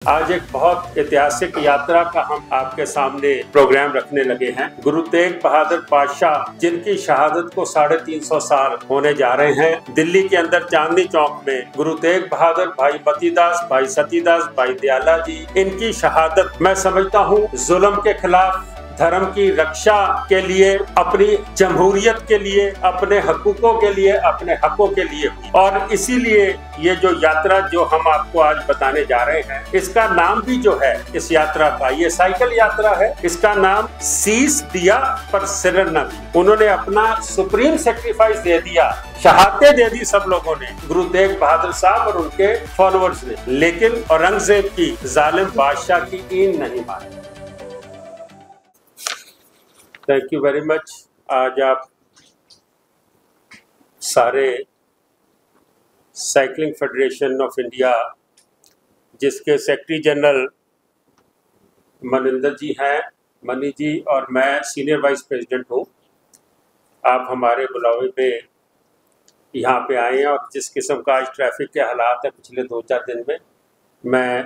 आज एक बहुत ऐतिहासिक यात्रा का हम आपके सामने प्रोग्राम रखने लगे हैं। गुरु तेग बहादुर पातशाह, जिनकी शहादत को 350 साल होने जा रहे हैं। दिल्ली के अंदर चांदनी चौक में गुरु तेग बहादुर, भाई मतीदास, भाई सतीदास, भाई दयाला जी, इनकी शहादत मैं समझता हूँ जुल्म के खिलाफ, धर्म की रक्षा के लिए, अपनी जमहूरियत के लिए, अपने हकूकों के लिए, अपने हकों के लिए हुई। और इसीलिए ये जो यात्रा जो हम आपको आज बताने जा रहे हैं, इसका नाम भी जो है इस यात्रा का, ये साइकिल यात्रा है। इसका नाम शीश दिया पर सिर न दी। उन्होंने अपना सुप्रीम सेक्रीफाइस दे दिया, शहादतें दे दी सब लोगों ने, गुरु तेग बहादुर साहब और उनके फॉलोअर्स ने, लेकिन औरंगजेब की जालिम बादशाह की ईन नहीं मानी। Thank you very much. आज आप सारे साइकिलिंग फेडरेशन ऑफ इंडिया, जिसके सेक्रेटरी जनरल मनिंदर जी हैं, मनी जी, और मैं सीनियर वाइस प्रेसिडेंट हूँ, आप हमारे बुलावे पे यहाँ पे आए हैं। और जिस किस्म का आज ट्रैफिक के हालात है पिछले 2-4 दिन में, मैं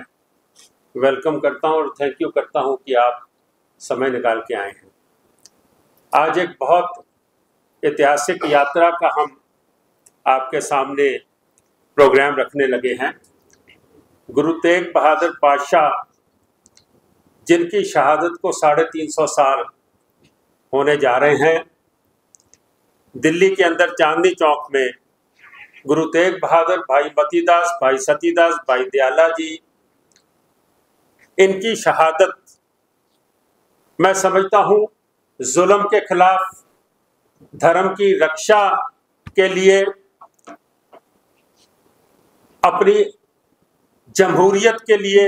वेलकम करता हूँ और थैंक यू करता हूँ कि आप समय निकाल के आए हैं। आज एक बहुत ऐतिहासिक यात्रा का हम आपके सामने प्रोग्राम रखने लगे हैं। गुरु तेग बहादुर पातशाह, जिनकी शहादत को 350 साल होने जा रहे हैं। दिल्ली के अंदर चांदनी चौक में गुरु तेग बहादुर, भाई मतीदास, भाई सतीदास, भाई दयाला जी, इनकी शहादत मैं समझता हूँ जुल्म के खिलाफ, धर्म की रक्षा के लिए, अपनी जमहूरियत के लिए,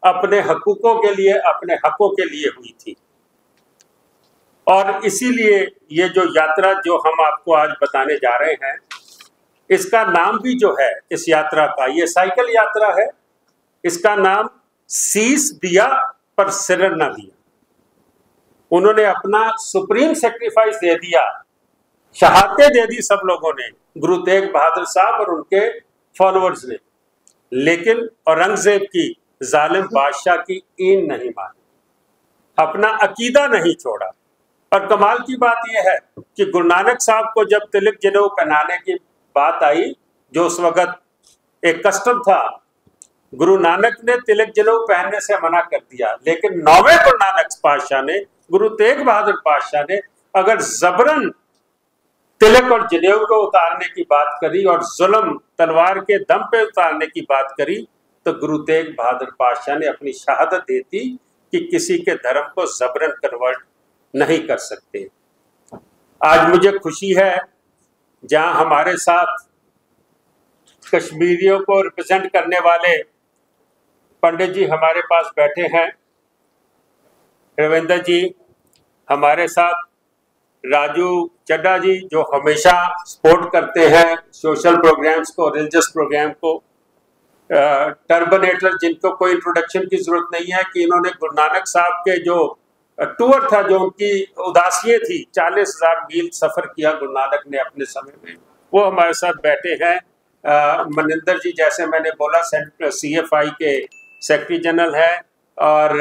अपने हकूकों के लिए, अपने हकों के लिए हुई थी। और इसीलिए ये जो यात्रा जो हम आपको आज बताने जा रहे हैं, इसका नाम भी जो है इस यात्रा का, ये साइकिल यात्रा है। इसका नाम शीश दिया पर सिर न दिया। उन्होंने अपना सुप्रीम सेक्रीफाइस दे दिया, शहादतें दे दी सब लोगों ने, गुरु तेग बहादुर साहब और उनके फॉलोअर्स ने, लेकिन औरंगजेब की जालिम बादशाह की ईन नहीं मानी, अपना अकीदा नहीं छोड़ा। और कमाल की बात यह है कि गुरु नानक साहब को जब तिलक जनेऊ पहनाने की बात आई, जो उस वक्त एक कस्टम था, गुरु नानक ने तिलक जनेऊ पहनने से मना कर दिया। लेकिन 9वें गुरु नानक पातशाह ने, गुरु तेग बहादुर पातशाह ने अगर जबरन तिलक और जनेऊ को उतारने की बात करी और जुल्म तलवार के दम पे उतारने की बात करी, तो गुरु तेग बहादुर पातशाह ने अपनी शहादत दे दी कि किसी के धर्म को जबरन कन्वर्ट नहीं कर सकते। आज मुझे खुशी है, जहां हमारे साथ कश्मीरियों को रिप्रेजेंट करने वाले पंडित जी हमारे पास बैठे हैं, रविंदर जी हमारे साथ, राजू चड्डा जी जो हमेशा सपोर्ट करते हैं सोशल प्रोग्राम्स को, रिलीजियस प्रोग्राम को, टर्बनेटर जिनको कोई इंट्रोडक्शन की जरूरत नहीं है कि इन्होंने गुरु नानक साहब के जो टूर था, जो उनकी उदासियाँ थी, 40,000 मील सफ़र किया गुरु नानक ने अपने समय में, वो हमारे साथ बैठे हैं। मनिंदर जी, जैसे मैंने बोला, CFI के सेक्रेटरी जनरल है, और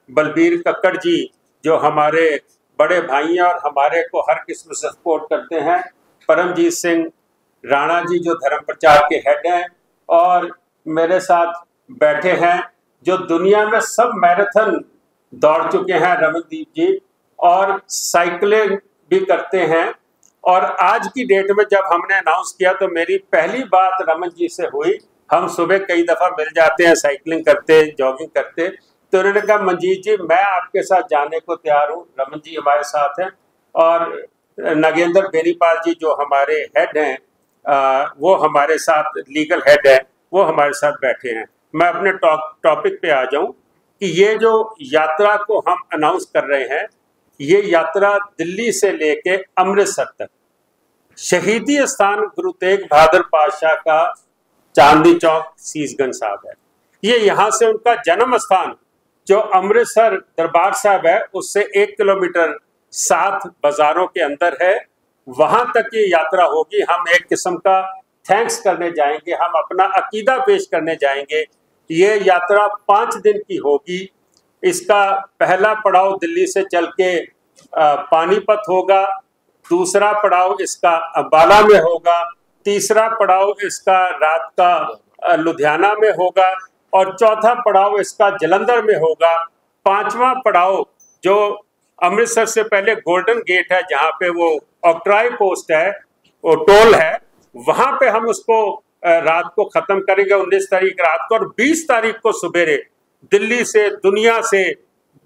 बलबीर कक्कड़ जी जो हमारे बड़े भाई हैं और हमारे को हर किस्म से सपोर्ट करते हैं, परमजीत सिंह राणा जी जो धर्म प्रचार के हेड हैं, और मेरे साथ बैठे हैं जो दुनिया में सब मैराथन दौड़ चुके हैं, रमनदीप जी, और साइकिलिंग भी करते हैं। और आज की डेट में जब हमने अनाउंस किया तो मेरी पहली बात रमन जी से हुई। हम सुबह कई दफ़ा मिल जाते हैं, साइकिलिंग करते, जॉगिंग करते, तो उन्होंने कहा मंजीत जी मैं आपके साथ जाने को तैयार हूँ। रमन जी हमारे साथ हैं, और नागेंद्र बेनीपाल जी जो हमारे हेड हैं, वो हमारे साथ लीगल हेड है, वो हमारे साथ बैठे हैं। मैं अपने टॉपिक पे आ जाऊं कि ये जो यात्रा को हम अनाउंस कर रहे हैं, ये यात्रा दिल्ली से लेके अमृतसर तक, शहीदी स्थान गुरु तेग बहादुर पातशाह का चांदनी चौक शीशगंज साहब है। ये यहाँ से उनका जन्म स्थान जो अमृतसर दरबार साहब है, उससे 1 किलोमीटर 7 बाजारों के अंदर है, वहां तक ये यात्रा होगी। हम एक किस्म का थैंक्स करने जाएंगे, हम अपना अकीदा पेश करने जाएंगे ये यात्रा 5 दिन की होगी। इसका पहला पड़ाव दिल्ली से चल के पानीपत होगा, दूसरा पड़ाव इसका अंबाला में होगा, तीसरा पड़ाव इसका रात का लुधियाना में होगा और चौथा पड़ाव इसका जलंधर में होगा। पांचवा पड़ाव जो अमृतसर से पहले गोल्डन गेट है, जहां पे वो ऑक्ट्रॉय पोस्ट है, वो टोल है, वहां पे हम उसको रात को खत्म करेंगे 19 तारीख रात को। और 20 तारीख को सवेरे दिल्ली से, दुनिया से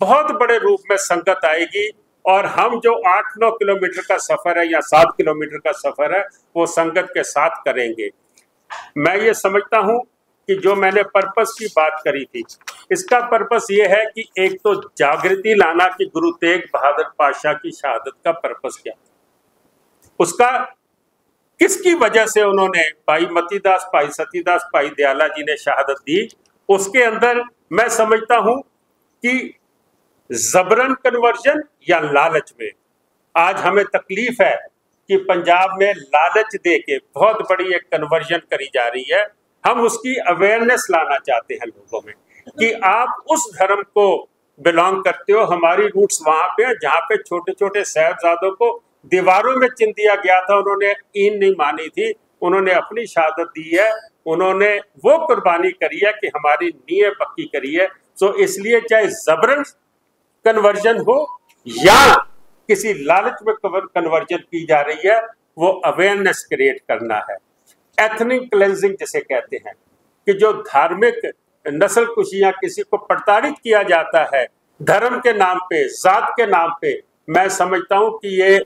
बहुत बड़े रूप में संगत आएगी और हम जो 8-9 किलोमीटर का सफर है या 7 किलोमीटर का सफर है वो संगत के साथ करेंगे। मैं ये समझता हूं कि जो मैंने पर्पस की बात करी थी, इसका पर्पस ये है कि एक तो जागृति लाना कि गुरु तेग बहादुर पातशाह की शहादत का पर्पस क्या, उसका किसकी वजह से उन्होंने, भाई मतीदास, भाई सतीदास, भाई दयाला जी ने शहादत दी। उसके अंदर मैं समझता हूं कि जबरन कन्वर्जन या लालच में आज हमें तकलीफ है कि पंजाब में लालच दे के बहुत बड़ी एक कन्वर्जन करी जा रही है। हम उसकी अवेयरनेस लाना चाहते हैं लोगों में कि आप उस धर्म को बिलोंग करते हो। हमारी रूट्स वहां पे है जहां पे छोटे छोटे साहिबजादों को दीवारों में चिन दिया गया था, उन्होंने ईन नहीं मानी थी, उन्होंने अपनी शहादत दी है, उन्होंने वो कुर्बानी करी है कि हमारी नीयत पक्की करी है। सो इसलिए चाहे जबरन कन्वर्जन हो या किसी लालच में कन्वर्जन की जा रही है, वो अवेयरनेस क्रिएट करना है। एथनिक क्लेंजिंग जिसे कहते हैं कि जो धार्मिक नस्ल कुशियां, किसी को प्रताड़ित किया जाता है धर्म के नाम पे, जात के नाम पे, मैं समझता हूं कि ये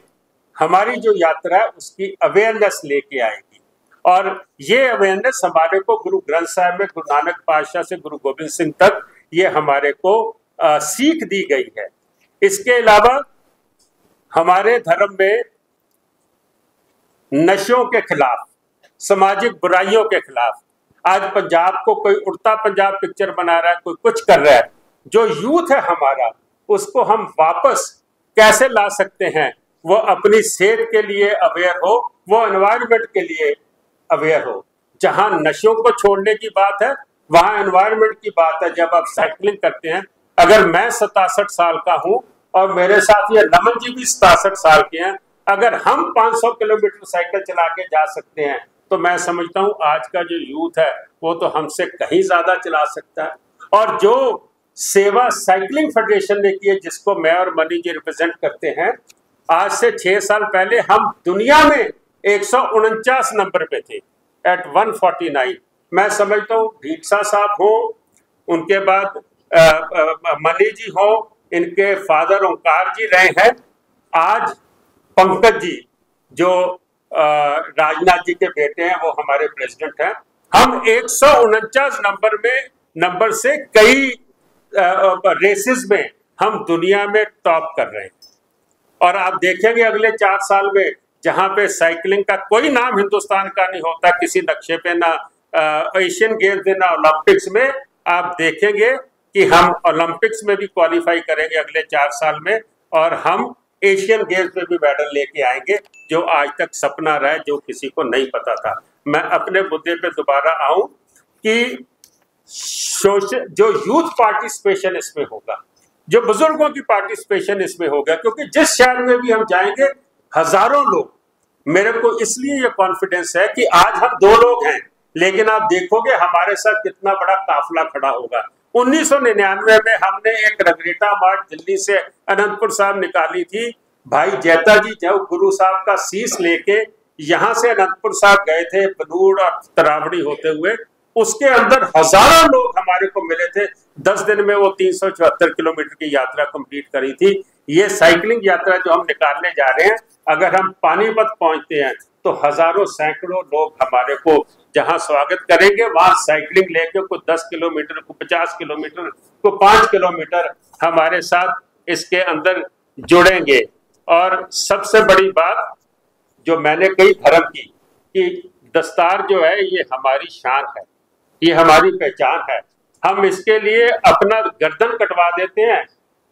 हमारी जो यात्रा है उसकी अवेयरनेस लेके आएगी। और ये अवेयरनेस हमारे को गुरु ग्रंथ साहिब में गुरु नानक पातशाह से गुरु गोविंद सिंह तक ये हमारे को सीख दी गई है। इसके अलावा हमारे धर्म में नशों के खिलाफ, सामाजिक बुराइयों के खिलाफ, आज पंजाब को कोई उड़ता पंजाब पिक्चर बना रहा है, कोई कुछ कर रहा है। जो यूथ है हमारा, उसको हम वापस कैसे ला सकते हैं? वो अपनी सेहत के लिए अवेयर हो, वो एनवायरनमेंट के लिए अवेयर हो। जहां नशों को छोड़ने की बात है वहां एनवायरनमेंट की बात है। जब आप साइकिलिंग करते हैं, अगर मैं 67 साल का हूं और मेरे साथ ये नमन जी भी 67 साल के हैं, अगर हम 500 किलोमीटर साइकिल चला के जा सकते हैं तो मैं समझता हूं आज का जो यूथ है वो तो हमसे कहीं ज्यादा चला सकता है। और जो सेवा साइकिलिंग फेडरेशन ने की है, जिसको मैं और मनी जी रिप्रेजेंट करते हैं, आज से 6 साल पहले हम दुनिया में 149 नंबर पे थे, एट 149। मैं समझता हूँ ढींसा साहब हो, उनके बाद मनी जी हो, इनके फादर ओंकार जी रहे हैं, आज पंकज जी जो राजनाथ जी के बेटे हैं वो हमारे प्रेसिडेंट हैं। हम 149 नंबर से कई रेसेस में हम दुनिया में टॉप कर रहे हैं। और आप देखेंगे अगले 4 साल में जहां पे साइकिलिंग का कोई नाम हिंदुस्तान का नहीं होता किसी नक्शे पे, ना एशियन गेम्स में ना ओलंपिक्स में, आप देखेंगे कि हम ओलंपिक्स में भी क्वालिफाई करेंगे अगले 4 साल में और हम एशियन गेम्स में भी मेडल लेके आएंगे, जो आज तक सपना रहा है, जो किसी को नहीं पता था। मैं अपने मुद्दे पे दोबारा आऊं कि जो यूथ पार्टिसिपेशन इसमें होगा, जो बुजुर्गों की पार्टिसिपेशन इसमें होगा, क्योंकि जिस शहर में भी हम जाएंगे हजारों लोग, मेरे को इसलिए ये कॉन्फिडेंस है कि आज हम 2 लोग हैं, लेकिन आप देखोगे हमारे साथ कितना बड़ा काफिला खड़ा होगा। 1999 में हमने एक रगरेटा मार्च दिल्ली से अनंतपुर साहब निकाली थी। भाई जैता जी जब गुरु साहब का शीश लेके यहाँ से अनंतपुर साहब गए थे, बनूड़ और तरावड़ी होते हुए, उसके अंदर हजारों लोग हमारे को मिले थे। 10 दिन में वो 374 किलोमीटर की यात्रा कंप्लीट करी थी। ये साइकिलिंग यात्रा जो हम निकालने जा रहे हैं, अगर हम पानीपत पहुंचते हैं तो हजारों सैकड़ों लोग हमारे को जहां स्वागत करेंगे, वहां साइकिलिंग लेके को 10 किलोमीटर को 50 किलोमीटर को 5 किलोमीटर हमारे साथ इसके अंदर जुड़ेंगे। और सबसे बड़ी बात जो मैंने कही धर्म की, कि दस्तार जो है ये हमारी शान है, ये हमारी पहचान है। हम इसके लिए अपना गर्दन कटवा देते हैं।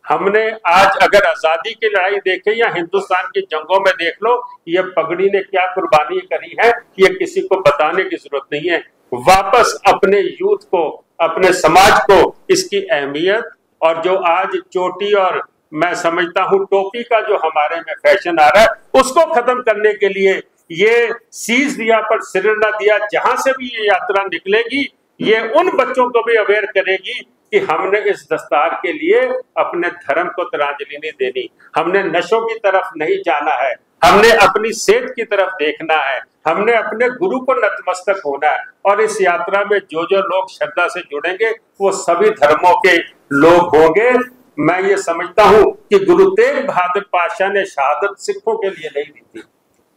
हमने आज अगर आजादी की लड़ाई देखे या हिंदुस्तान की जंगों में देख लो, ये पगड़ी ने क्या कुर्बानी करी है, ये किसी को बताने की जरूरत नहीं है। वापस अपने यूथ को अपने समाज को इसकी अहमियत और जो आज चोटी और मैं समझता हूं टोपी का जो हमारे में फैशन आ रहा है उसको खत्म करने के लिए ये सीज दिया पर सिर न दिया, जहां से भी ये यात्रा निकलेगी ये उन बच्चों को भी अवेयर करेगी कि हमने इस दस्तार के लिए अपने धर्म को तिलांजलि नहीं देनी, हमने नशों की तरफ नहीं जाना है, हमने अपनी सेहत की तरफ देखना है, हमने अपने गुरु को नतमस्तक होना है। और इस यात्रा में जो जो लोग श्रद्धा से जुड़ेंगे वो सभी धर्मों के लोग होंगे। मैं ये समझता हूं कि गुरु तेग बहादुर पातशाह ने शहादत सिखों के लिए नहीं दी थी,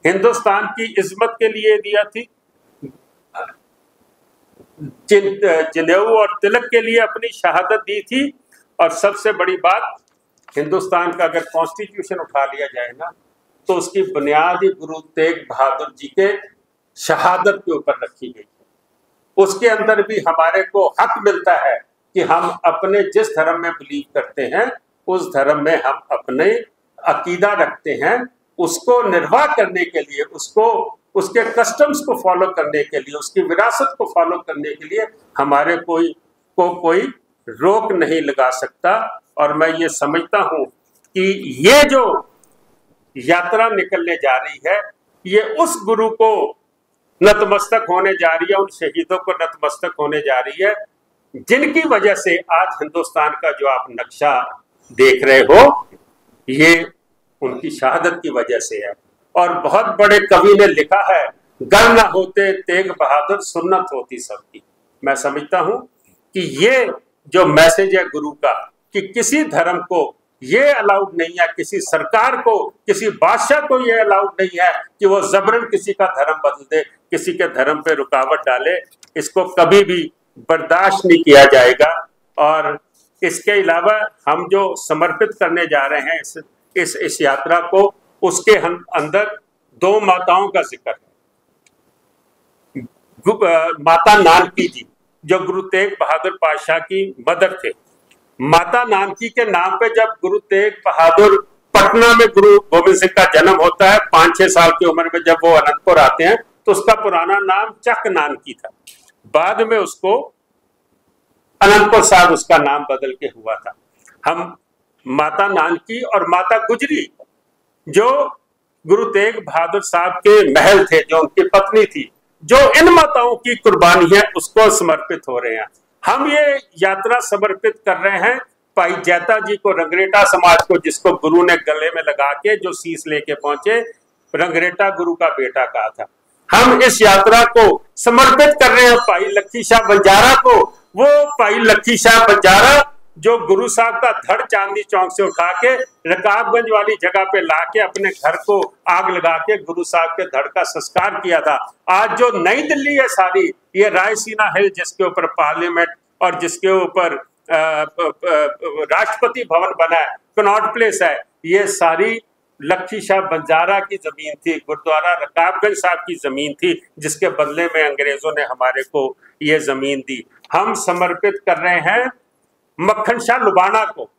हिंदुस्तान की इज्जत के लिए दिया थी, जनेऊ और तिलक के लिए अपनी शहादत दी थी। और सबसे बड़ी बात, हिंदुस्तान का अगर कॉन्स्टिट्यूशन उठा लिया जाए ना तो उसकी बुनियाद ही गुरु तेग बहादुर जी के शहादत के ऊपर रखी गई है। उसके अंदर भी हमारे को हक मिलता है कि हम अपने जिस धर्म में बिलीव करते हैं उस धर्म में हम अपने अकीदा रखते हैं, उसको निर्वाह करने के लिए, उसको उसके कस्टम्स को फॉलो करने के लिए, उसकी विरासत को फॉलो करने के लिए हमारे कोई रोक नहीं लगा सकता। और मैं ये समझता हूं कि ये जो यात्रा निकलने जा रही है ये उस गुरु को नतमस्तक होने जा रही है, उन शहीदों को नतमस्तक होने जा रही है जिनकी वजह से आज हिंदुस्तान का जो आप नक्शा देख रहे हो ये उनकी शहादत की वजह से है। और बहुत बड़े कवि ने लिखा है, गर न होते तेग बहादुर सुन्नत होती सबकी। मैं समझता हूं कि ये जो मैसेज है गुरु का कि किसी धर्म को ये अलाउड नहीं है, किसी सरकार को, किसी बादशाह को ये अलाउड नहीं है कि वो जबरन किसी का धर्म बदल दे, किसी के धर्म पे रुकावट डाले, इसको कभी भी बर्दाश्त नहीं किया जाएगा। और इसके अलावा हम जो समर्पित करने जा रहे हैं इस यात्रा को, उसके अंदर दो माताओं का जिक्र है। माता नानकी जी जो गुरु तेग बहादुर पातशाह की मदर थे, माता नानकी के नाम पे जब गुरु तेग बहादुर पटना में गुरु गोविंद सिंह का जन्म होता है, 5-6 साल की उम्र में जब वो अनंतपुर आते हैं तो उसका पुराना नाम चक नानकी था, बाद में उसको अनंतपुर साहब उसका नाम बदल के हुआ था। हम माता नानकी और माता गुजरी जो गुरु तेग बहादुर साहब के महल थे, जो उनकी पत्नी थी, जो इन माताओं की कुर्बानी है उसको समर्पित हो रहे हैं। हम ये यात्रा समर्पित कर रहे हैं भाई जैता जी को, रंगरेटा समाज को, जिसको गुरु ने गले में लगा के जो शीश लेके पहुंचे, रंगरेटा गुरु का बेटा कहा था। हम इस यात्रा को समर्पित कर रहे हैं भाई लक्खी शाह बंजारा को। वो भाई लक्खी शाह बंजारा जो गुरु साहब का धड़ चांदनी चौक से उठा के रकाबगंज वाली जगह पे लाके अपने घर को आग लगा के गुरु साहब के धड़ का संस्कार किया था। आज जो नई दिल्ली है सारी, ये रायसीना हिल जिसके ऊपर पार्लियामेंट और जिसके ऊपर राष्ट्रपति भवन बना है, कनॉट प्लेस है, ये सारी लक्खी शाह बंजारा की जमीन थी, गुरुद्वारा रकाबगंज साहब की जमीन थी, जिसके बदले में अंग्रेजों ने हमारे को ये जमीन दी। हम समर्पित कर रहे हैं मक्खन शाह लुबाना को,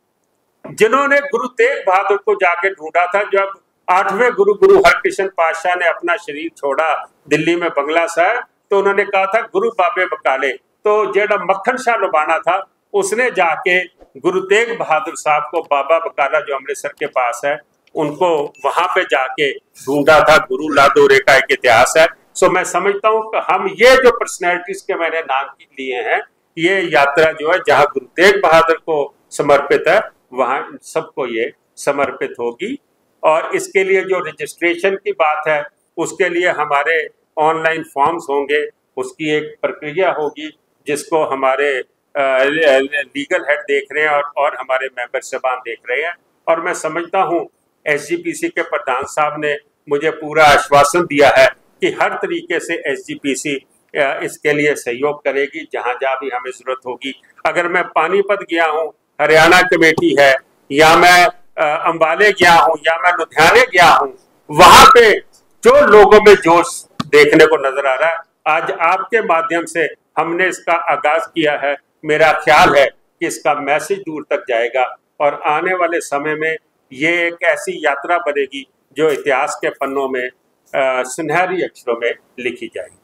जिन्होंने गुरु तेग बहादुर को जाके ढूंढा था। जब 8वें गुरु हरकृष्ण पातशाह ने अपना शरीर छोड़ा दिल्ली में बंगला साहब, तो उन्होंने कहा था गुरु बाबे बकाले, तो जेड़ा मक्खन शाह लुबाना था उसने जाके गुरु तेग बहादुर साहब को, बाबा बकाला जो अमृतसर के पास है, उनको वहां पे जाके ढूंढा था। गुरु लादोरे का एक इतिहास है। सो मैं समझता हूं कि हम ये जो पर्सनैलिटीज के मैंने नाम लिए हैं, ये यात्रा जो है जहां गुरु तेग बहादुर को समर्पित है वहां सबको ये समर्पित होगी। और इसके लिए जो रजिस्ट्रेशन की बात है उसके लिए हमारे ऑनलाइन फॉर्म्स होंगे, उसकी एक प्रक्रिया होगी जिसको हमारे लीगल हेड देख रहे हैं और हमारे मेंबर साहबान देख रहे हैं। और मैं समझता हूं एसजीपीसी के प्रधान साहब ने मुझे पूरा आश्वासन दिया है कि हर तरीके से एसजीपीसी इसके लिए सहयोग करेगी जहां जहां भी हमें जरूरत होगी। अगर मैं पानीपत गया हूं, हरियाणा कमेटी है, या मैं अंबाले गया हूं, या मैं लुधियाने गया हूं, वहां पे जो लोगों में जोश देखने को नजर आ रहा है, आज आपके माध्यम से हमने इसका आगाज किया है। मेरा ख्याल है कि इसका मैसेज दूर तक जाएगा और आने वाले समय में ये एक ऐसी यात्रा बनेगी जो इतिहास के पन्नों में सुनहरी अक्षरों में लिखी जाएगी।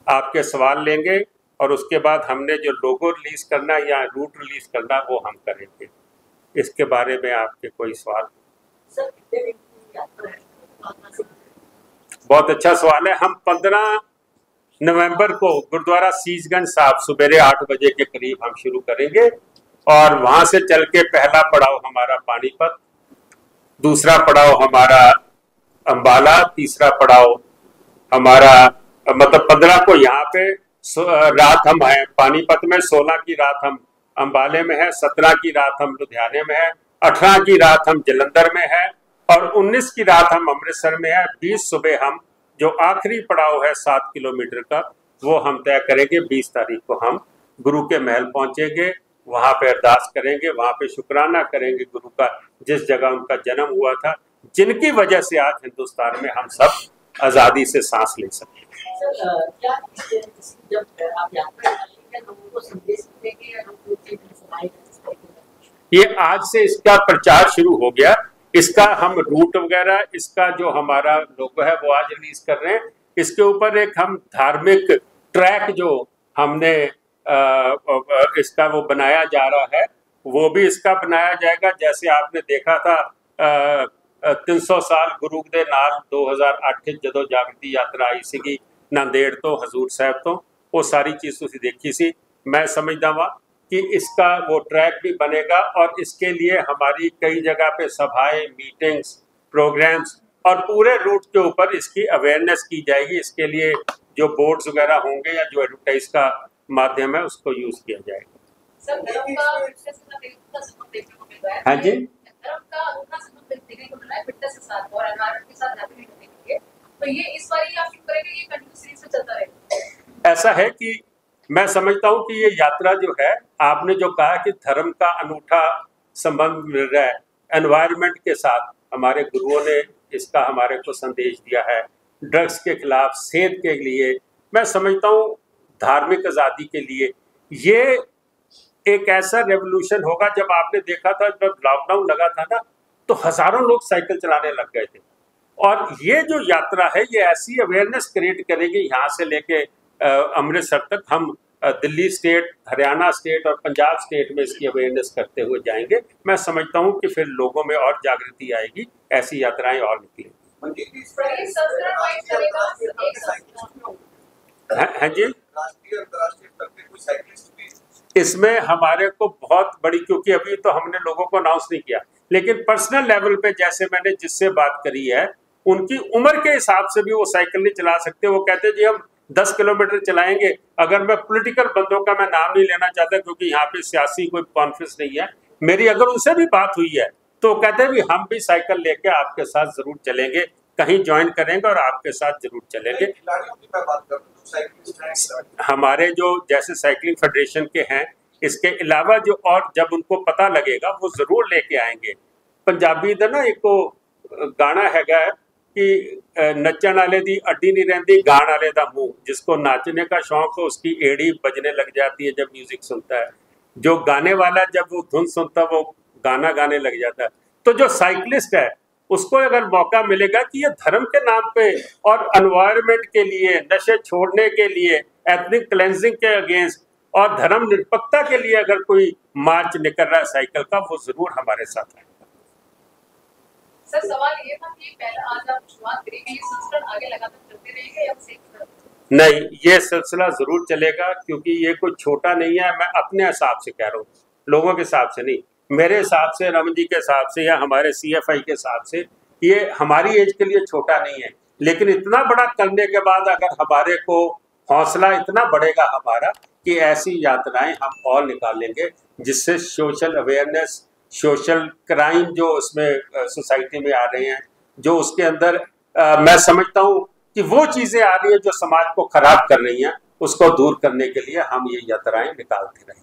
आपके सवाल लेंगे और उसके बाद हमने जो लोगो रिलीज करना या रूट रिलीज करना वो हम करेंगे। इसके बारे में आपके कोई सवाल? बहुत अच्छा सवाल है। हम 15 नवंबर को गुरुद्वारा सीसगंज साहब सुबेरे 8 बजे के करीब हम शुरू करेंगे और वहां से चल के पहला पड़ाव हमारा पानीपत, दूसरा पड़ाव हमारा अंबाला, तीसरा पड़ाव हमारा मतलब 15 को यहाँ पे रात हम है पानीपत में, 16 की रात हम अंबाले में है, 17 की रात हम लुधियाने में है, 18 की रात हम जलंधर में है और 19 की रात हम अमृतसर में है। 20 सुबह हम जो आखिरी पड़ाव है 7 किलोमीटर का वो हम तय करेंगे। 20 तारीख को हम गुरु के महल पहुंचेंगे, वहां पे अरदास करेंगे, वहां पे शुक्राना करेंगे गुरु का, जिस जगह उनका जन्म हुआ था, जिनकी वजह से आज हिंदुस्तान में हम सब आजादी से सांस ले सकते हैं। ये आज से इसका प्रचार शुरू हो गया। इसका हम रूट वगैरह, इसका जो हमारा लोगो है वो आज रिलीज कर रहे हैं। इसके ऊपर एक हम धार्मिक ट्रैक जो हमने इसका वो बनाया जा रहा है, वो भी इसका बनाया जाएगा। जैसे आपने देखा था 300 साल गुरु दे नाल 2008 जदों जागृति यात्रा आई सी नांदेड़ तो हजूर साहब तो, वो सारी चीज तुसी देखी सी। मैं समझदा वा कि इसका वो ट्रैक भी बनेगा और इसके लिए हमारी कई जगह पे सभाएं, मीटिंग्स, प्रोग्राम्स और पूरे रूट के ऊपर इसकी अवेयरनेस की जाएगी। इसके लिए जो बोर्ड्स वगैरह होंगे या जो एडवर्टाइज का माध्यम है उसको यूज किया जाएगा। हाँ जी, तो ये इस बार ही आप शुरू करेंगे, ये कंटिन्यू सीरीज से चलता रहेगा? ऐसा है कि मैं समझता हूँ कि ये यात्रा जो है, आपने जो कहा कि धर्म का अनूठा संबंध मिल रहा है एनवायरनमेंट के साथ, हमारे गुरुओं ने इसका हमारे को संदेश दिया है। ड्रग्स के खिलाफ, सेहत के लिए, मैं समझता हूँ धार्मिक आज़ादी के लिए ये एक ऐसा रेवोल्यूशन होगा। जब आपने देखा था जब लॉकडाउन लगा था ना, तो हजारों लोग साइकिल चलाने लग गए थे और ये जो यात्रा है ये ऐसी अवेयरनेस क्रिएट करेगी। यहाँ से लेके अमृतसर तक हम दिल्ली स्टेट, हरियाणा स्टेट और पंजाब स्टेट में इसकी अवेयरनेस करते हुए जाएंगे। मैं समझता हूँ कि फिर लोगों में और जागृति आएगी, ऐसी यात्राएं और निकलेंगी। हाँ जी, इसमें हमारे को बहुत बड़ी, क्योंकि अभी तो हमने लोगों को अनाउंस नहीं किया, लेकिन पर्सनल लेवल पे जैसे मैंने जिससे बात करी है, उनकी उम्र के हिसाब से भी वो साइकिल नहीं चला सकते। वो कहते हैं जी हम 10 किलोमीटर चलाएंगे। अगर मैं पॉलिटिकल बंदों का मैं नाम नहीं लेना चाहता क्योंकि यहाँ पे सियासी कोई कॉन्फ्रेंस नहीं है, मेरी अगर उनसे भी बात हुई है तो कहते हैं भी हम भी साइकिल लेके आपके साथ जरूर चलेंगे, कहीं ज्वाइन करेंगे और आपके साथ जरूर चलेंगे। हमारे जो जैसे साइकिलिंग फेडरेशन के हैं, इसके अलावा जो और जब उनको पता लगेगा वो जरूर लेके आएंगे। पंजाबी दा ना एक गाना हैगा कि नचण वाले दी अड्डी नहीं रहती, गान वाले दा मुंह। जिसको नाचने का शौक हो उसकी एड़ी बजने लग जाती है जब म्यूजिक सुनता है। जो गाने वाला जब वो धुन सुनता वो गाना गाने लग जाता है। तो जो साइकिलिस्ट है उसको अगर मौका मिलेगा कि ये धर्म के नाम पे और एनवायरनमेंट के लिए, नशे छोड़ने के लिए, एथनिक क्लेंजिंग के अगेंस्ट और धर्म निरपेक्षता के लिए अगर कोई मार्च निकल रहा है साइकिल का, वो जरूर हमारे साथ है। सर सवाल ये था कि पहले आज आप शुरुआत करेंगे, ये सिलसिला आगे लगातार चलते रहेगा या सिलसिला? नहीं, ये सिलसिला जरूर चलेगा क्योंकि ये कोई छोटा नहीं है। मैं अपने हिसाब से कह रहा हूँ, लोगों के हिसाब से नहीं। मेरे हिसाब से, रमन जी के हिसाब से या हमारे CFI के हिसाब से ये हमारी एज के लिए छोटा नहीं है। लेकिन इतना बड़ा करने के बाद अगर हमारे को हौसला इतना बढ़ेगा हमारा कि ऐसी यात्राएं हम और निकालेंगे जिससे सोशल अवेयरनेस, सोशल क्राइम जो उसमें सोसाइटी में आ रहे हैं, जो उसके अंदर मैं समझता हूँ कि वो चीजें आ रही है जो समाज को खराब कर रही हैं, उसको दूर करने के लिए हम ये यात्राएं निकालते रहेंगे।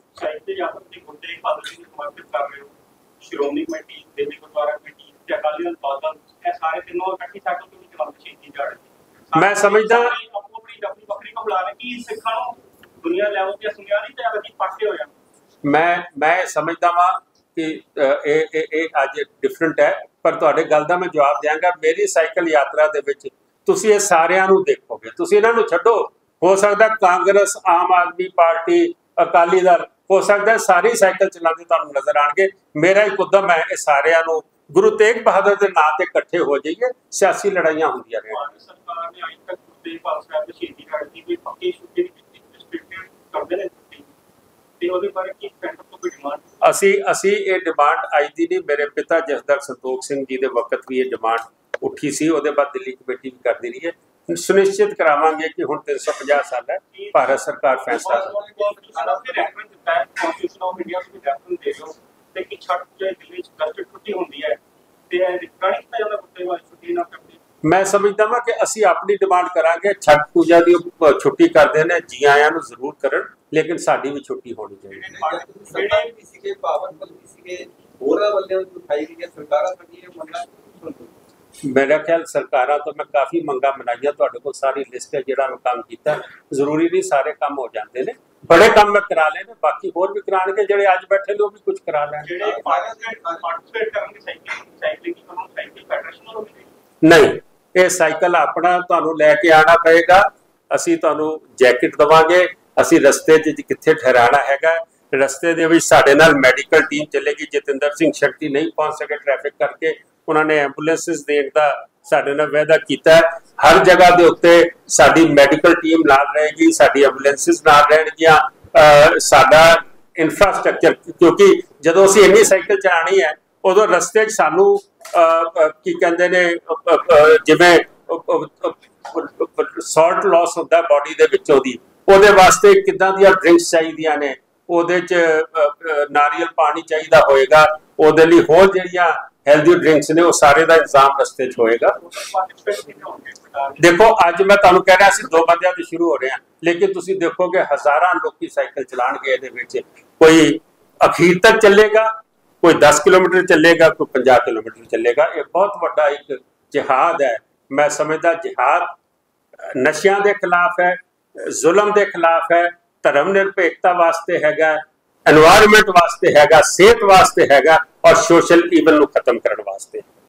श्रोमणी कमेटी, दिल्ली गुरुद्वारा कमेटी, अकाली दल, बादल, सारे तीनों इकट्ठी साइकिल क्यों नहीं चलाते? शहीदी जा रही मैं समझदा अपनी बकरी को बुला रहे कि सिखा दुनिया लेवल पे सुनिया नहीं ते अगर पासे हो जाए। मैं समझदा वां कि ਇਹ ਅੱਜ ਡਿਫਰੈਂਟ ਹੈ, ਪਰ ਤੁਹਾਡੇ ਗੱਲ ਦਾ ਮੈਂ ਜਵਾਬ ਦਿਆਂਗਾ। ਮੇਰੀ ਸਾਈਕਲ ਯਾਤਰਾ ਦੇ ਵਿੱਚ ਤੁਸੀਂ ਇਹ ਸਾਰਿਆਂ ਨੂੰ ਦੇਖੋਗੇ, ਤੁਸੀਂ ਇਹਨਾਂ ਨੂੰ ਛੱਡੋ हो सकता है कांग्रेस, आम आदमी पार्टी, अकाली दल, हो सकता है सारी साइकिल चलाते तुहानू नजर आएंगे। मेरा एक उद्यम है ये सारिਆਂ ਨੂੰ गुरु तेग बहादुर के नाम से इकट्ठे हो जाइए, सियासी लड़ाइयां होंदियां रहियां। सरकार ने अज तक गुरु तेग बहादुर साहब की शहीदी दिहाड़े की कोई पक्की छुट्टी रिस्ट्रिक्टेड करते हैं ते ਉਹਦੇ ਬਾਰੇ ਕੀ ਸੈਂਟਰ ਤੋਂ ਕੋਈ ਡਿਮਾਂਡ? ਅਸੀਂ ਇਹ ਡਿਮਾਂਡ ਅੱਜ ਦੀ ਨਹੀਂ, ਮੇਰੇ ਪਿਤਾ ਜਸਦਰ ਸੰਤੋਖ ਸਿੰਘ ਜੀ ਦੇ ਵਕਤ ਵੀ ਇਹ ਡਿਮਾਂਡ ਉੱਠੀ ਸੀ, ਉਹਦੇ ਬਾਅਦ ਦਿੱਲੀ ਕਮੇਟੀ ਵੀ ਕਰਦੀ ਰਹੀ ਹੈ। ਸੁਨਿਸ਼ਚਿਤ ਕਰਾਵਾਂਗੇ ਕਿ ਹੁਣ 350 ਸਾਲ ਹੈ, ਭਾਰਤ ਸਰਕਾਰ ਫੈਸਲਾ ਰੈਫਰੈਂਸ ਦਿੱਤਾ ਹੈ ਕਨਸਟੀਟਿਊਸ਼ਨ ਆਫ ਇੰਡੀਆ ਤੋਂ ਰੈਫਰੈਂਸ ਦੇ ਦਿਓ ਤੇ ਕਿ ਛੱਟ ਜੇ ਦਿੱਲੀ ਚ ਕਸਟਡ ਛੁੱਟੀ ਹੁੰਦੀ ਹੈ ਤੇ ਇਹ ਰਿਕਾਰਡ ਕੀਤਾ ਜਾਂਦਾ ਗੁੱਤੇ ਵਾਲੀ ਛੁੱਟੀ ਨਾ ਕਰਦੇ। मैं समझता वा कि असी अपनी डिमांड करांगे, छठ पूजा की छुट्टी करते हैं, जी आया जरूर करन, लेकिन साडी भी छुट्टी होनी चाहिए। मेरा ख्याल सरकारां तो मैं काफ़ी मंगा मनाइया, तुहाडे कोल सारी लिस्ट है जिहड़ा मैं काम कीता, जरूरी नहीं सारे काम हो जाते हैं, बड़े काम मैं करा लेने, बाकी होर भी कराणगे, जिहड़े अज बैठे ने भी कुछ करा लैणगे। नहीं, ये साइकिल अपना तुहानू लैके आना पएगा, असी तुहानू जैकेट देवांगे, असी रस्ते च कित्थे ठहराना हैगा, रस्ते दे विच साडे नाल मैडिकल टीम चलेगी। जतिंदर सिंह शक्ति नहीं पहुंच सके ट्रैफिक करके, उन्होंने एंबूलेंसिस देण दा साडे नाल वायदा कीता है। हर जगह दे उत्ते साडी मैडिकल टीम नाल रहेगी, साडी एंबूलेंसिस नाल रहणगियां, साडा इंफ्रास्ट्रक्चर, क्योंकि जदों असी इन्नी साइकिल चलानी है उदों रस्ते च सानू की कहते ने जिवें सॉल्ट लॉस होंदा बॉडी दे विचों दी, उहदे वास्ते किदां दियां ड्रिंक्स चाहिदियां ने, उहदे च नारियल पानी चाहिदा होएगा, उहदे लई होर जिहड़ियां हेल्दी ड्रिंक्स ने वो सारे दा इंतजाम रस्ते च होएगा। देखो अज मैं तुहानू कह रहा सी 2 बंदियां तो शुरू हो रहे हैं, लेकिन तुसीं देखोगे हज़ारां लोग साइकिल चलाणगे, इहदे विच कोई अखीर तक चलेगा, कोई 10 किलोमीटर चलेगा, कोई 50 किलोमीटर चलेगा। ये बहुत बड़ा एक जिहाद है। मैं समझदा जिहाद नशियां दे खिलाफ है, जुल्म दे खिलाफ है, धर्म निरपेक्षता वास्ते हैगा, एनवायरमेंट वास्ते हैगा, सेहत वास्ते हैगा और सोशल ईवल नूं खत्म करने वास्ते।